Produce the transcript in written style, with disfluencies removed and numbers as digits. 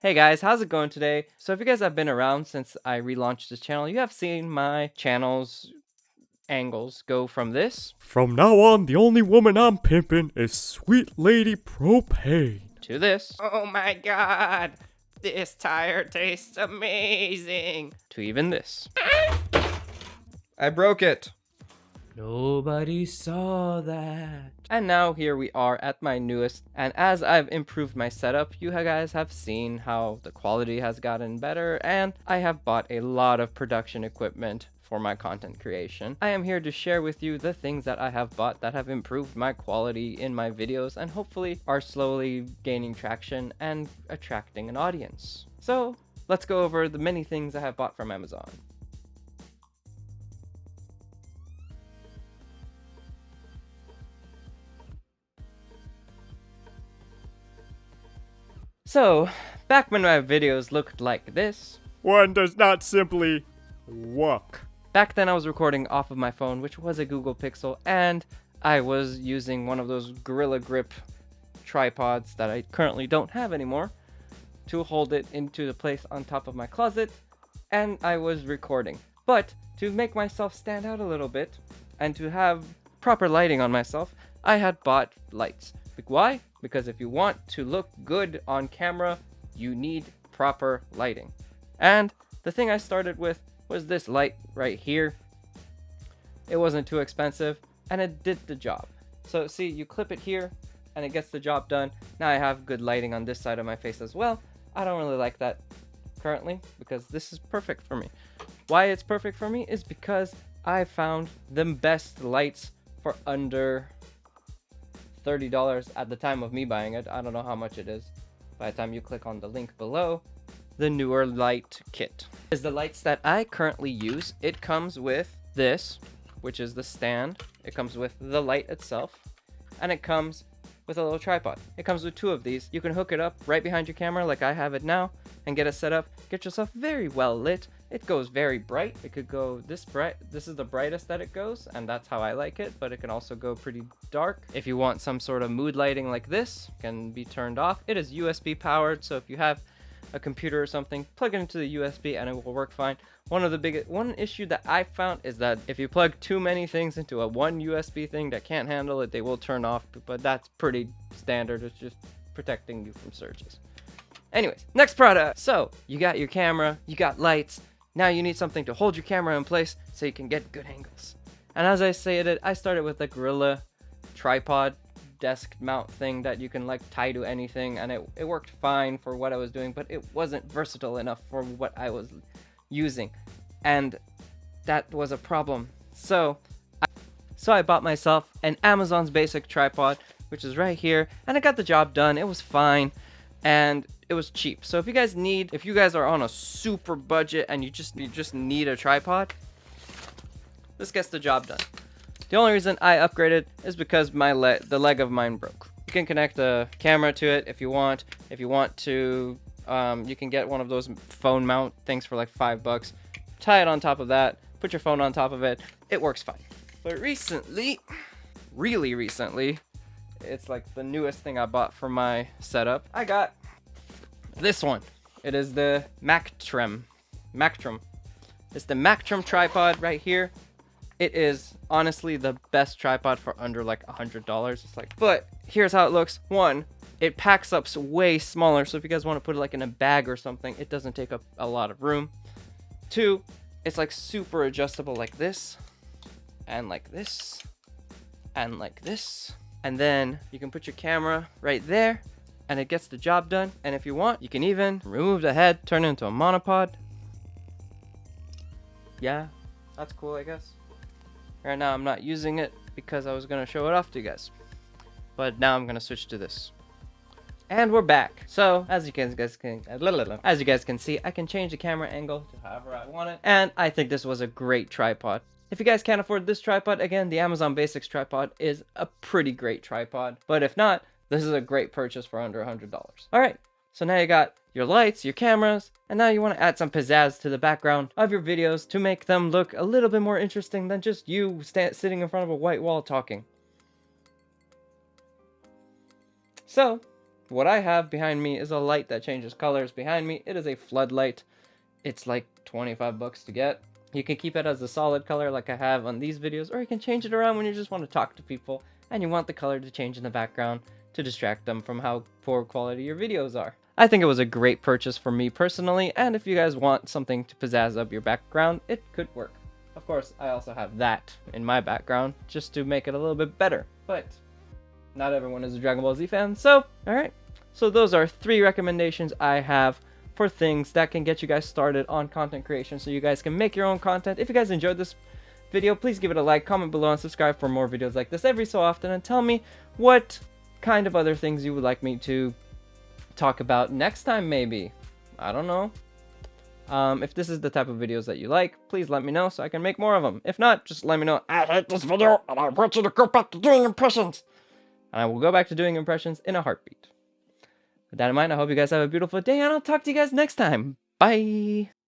Hey guys, how's it going today? So if you guys have been around since I relaunched this channel, you have seen my channel's angles go from this From now on, the only woman I'm pimping is Sweet Lady Propane. to this. Oh my god, this tire tastes amazing. To even this. I broke it. Nobody saw that. And now here we are at my newest, and as I've improved my setup, you guys have seen how the quality has gotten better, and I have bought a lot of production equipment for my content creation. I am here to share with you the things that I have bought that have improved my quality in my videos and hopefully are slowly gaining traction and attracting an audience. So let's go over the many things I have bought from Amazon. So, back when my videos looked like this, One does not simply walk. back then I was recording off of my phone, which was a Google Pixel, and I was using one of those Gorilla Grip tripods that I currently don't have anymore to hold it into the place on top of my closet, and I was recording. But to make myself stand out a little bit and to have proper lighting on myself, I had bought lights. Why? Because if you want to look good on camera, you need proper lighting. And the thing I started with was this light right here. It wasn't too expensive and it did the job. So see, you clip it here and it gets the job done. Now I have good lighting on this side of my face as well. I don't really like that currently because this is perfect for me. Why it's perfect for me is because I found the best lights for under $30 at the time of me buying it. I don't know how much it is by the time you click on the link below. The Neewer Light Kit is the lights that I currently use. It comes with this, which is the stand. It comes with the light itself, and it comes with a little tripod. It comes with two of these. You can hook it up right behind your camera like I have it now and get it set up. Get yourself very well lit. It goes very bright. It could go this bright. This is the brightest that it goes, and that's how I like it, but it can also go pretty dark. If you want some sort of mood lighting like this, it can be turned off. It is USB powered, so if you have a computer or something, plug it into the USB and it will work fine. One issue that I found is that if you plug too many things into a one USB thing that can't handle it, they will turn off, but that's pretty standard. It's just protecting you from surges. Anyways, next product. So you got your camera, you got lights. Now you need something to hold your camera in place so you can get good angles. And as I stated, I started with a Gorilla tripod desk mount thing that you can like tie to anything, and it worked fine for what I was doing, but it wasn't versatile enough for what I was using, and that was a problem. So I bought myself an Amazon's basic tripod, which is right here, and I got the job done. It was fine and it was cheap. So if you guys are on a super budget and you just need a tripod, this gets the job done. The only reason I upgraded is because the leg of mine broke. You can connect a camera to it if you want. If you want to, you can get one of those phone mount things for like $5. Tie it on top of that, put your phone on top of it. It works fine. But recently, really recently, it's like the newest thing I bought for my setup. I got this one. It is the Mactrum. It's the Mactrum tripod right here. It is honestly the best tripod for under like $100. It's like, but here's how it looks. One, it packs up way smaller, so if you guys want to put it like in a bag or something, it doesn't take up a lot of room. Two, it's like super adjustable like this, and like this, and like this. And then you can put your camera right there, and it gets the job done. And if you want, you can even remove the head, turn it into a monopod. Yeah, that's cool, I guess. Right now I'm not using it because I was going to show it off to you guys. But now I'm going to switch to this. And we're back. So, as you guys can see, I can change the camera angle to however I want it. And I think this was a great tripod. If you guys can't afford this tripod, again, the Amazon Basics tripod is a pretty great tripod. But if not, this is a great purchase for under $100. Alright, so now you got your lights, your cameras, and now you want to add some pizzazz to the background of your videos to make them look a little bit more interesting than just you sitting in front of a white wall talking. So, what I have behind me is a light that changes colors behind me. It is a floodlight. It's like 25 bucks to get. You can keep it as a solid color like I have on these videos, or you can change it around when you just want to talk to people and you want the color to change in the background to distract them from how poor quality your videos are. I think it was a great purchase for me personally, and if you guys want something to pizzazz up your background, it could work. Of course, I also have that in my background just to make it a little bit better, but not everyone is a Dragon Ball Z fan, so alright. So those are 3 recommendations I have for things that can get you guys started on content creation so you guys can make your own content. If you guys enjoyed this video, please give it a like, comment below, and subscribe for more videos like this every so often, and tell me what kind of other things you would like me to talk about next time, maybe. I don't know. If this is the type of videos that you like, please let me know so I can make more of them. If not, just let me know, I hate this video and I want you to go back to doing impressions. And I will go back to doing impressions in a heartbeat. With that in mind, I hope you guys have a beautiful day, and I'll talk to you guys next time. Bye!